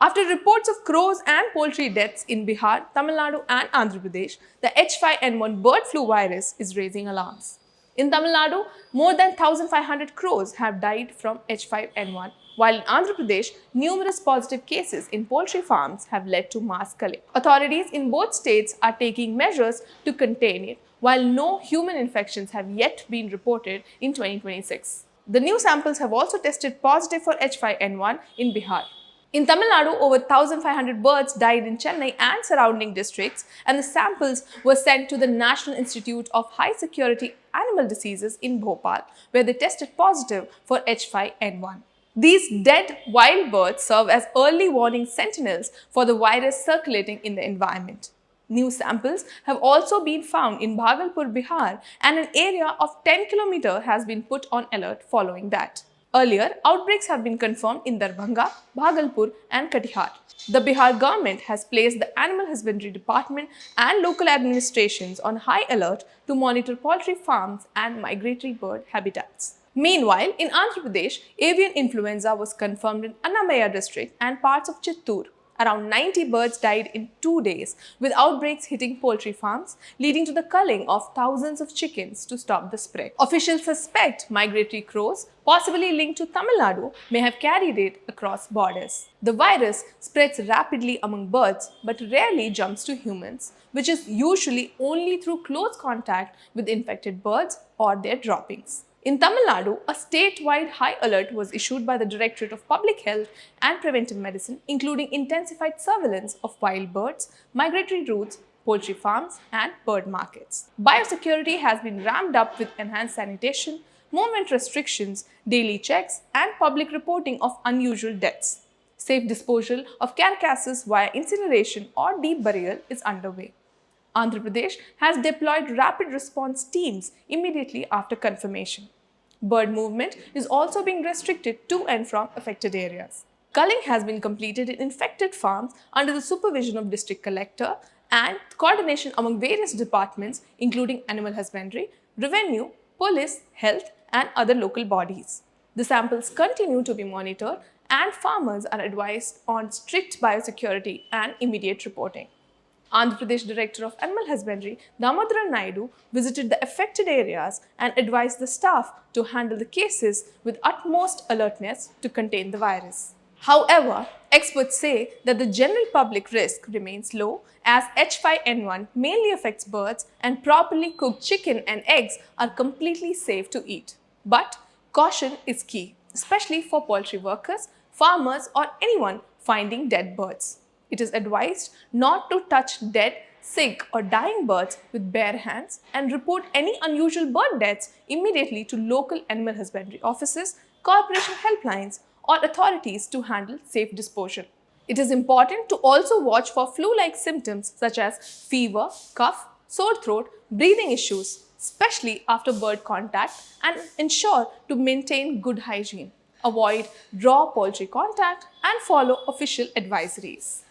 After reports of crows and poultry deaths in Bihar, Tamil Nadu and Andhra Pradesh, the H5N1 bird flu virus is raising alarms. In Tamil Nadu, more than 1,500 crows have died from H5N1, while in Andhra Pradesh, numerous positive cases in poultry farms have led to mass culling. Authorities in both states are taking measures to contain it, while no human infections have yet been reported in 2026. The new samples have also tested positive for H5N1 in Bihar. In Tamil Nadu, over 1,500 birds died in Chennai and surrounding districts, and the samples were sent to the National Institute of High Security Animal Diseases in Bhopal, where they tested positive for H5N1. These dead wild birds serve as early warning sentinels for the virus circulating in the environment. New samples have also been found in Bhagalpur, Bihar, and an area of 10 km has been put on alert following that. Earlier, outbreaks have been confirmed in Darbhanga, Bhagalpur, and Katihar. The Bihar government has placed the Animal Husbandry Department and local administrations on high alert to monitor poultry farms and migratory bird habitats. Meanwhile, in Andhra Pradesh, avian influenza was confirmed in Annamaya district and parts of Chittoor. Around 90 birds died in 2 days, with outbreaks hitting poultry farms, leading to the culling of thousands of chickens to stop the spread. Officials suspect migratory crows, possibly linked to Tamil Nadu, may have carried it across borders. The virus spreads rapidly among birds but rarely jumps to humans, which is usually only through close contact with infected birds or their droppings. In Tamil Nadu, a statewide high alert was issued by the Directorate of Public Health and Preventive Medicine, including intensified surveillance of wild birds, migratory routes, poultry farms, and bird markets. Biosecurity has been ramped up with enhanced sanitation, movement restrictions, daily checks, and public reporting of unusual deaths. Safe disposal of carcasses via incineration or deep burial is underway. Andhra Pradesh has deployed rapid response teams immediately after confirmation. Bird movement is also being restricted to and from affected areas. Culling has been completed in infected farms under the supervision of district collector and coordination among various departments including animal husbandry, revenue, police, health, and other local bodies. The samples continue to be monitored and farmers are advised on strict biosecurity and immediate reporting. Andhra Pradesh Director of Animal Husbandry, Damodaran Naidu, visited the affected areas and advised the staff to handle the cases with utmost alertness to contain the virus. However, experts say that the general public risk remains low as H5N1 mainly affects birds and properly cooked chicken and eggs are completely safe to eat. But caution is key, especially for poultry workers, farmers, or anyone finding dead birds. It is advised not to touch dead, sick, or dying birds with bare hands and report any unusual bird deaths immediately to local animal husbandry offices, corporation helplines, or authorities to handle safe disposal. It is important to also watch for flu-like symptoms such as fever, cough, sore throat, breathing issues, especially after bird contact, and ensure to maintain good hygiene. Avoid raw poultry contact and follow official advisories.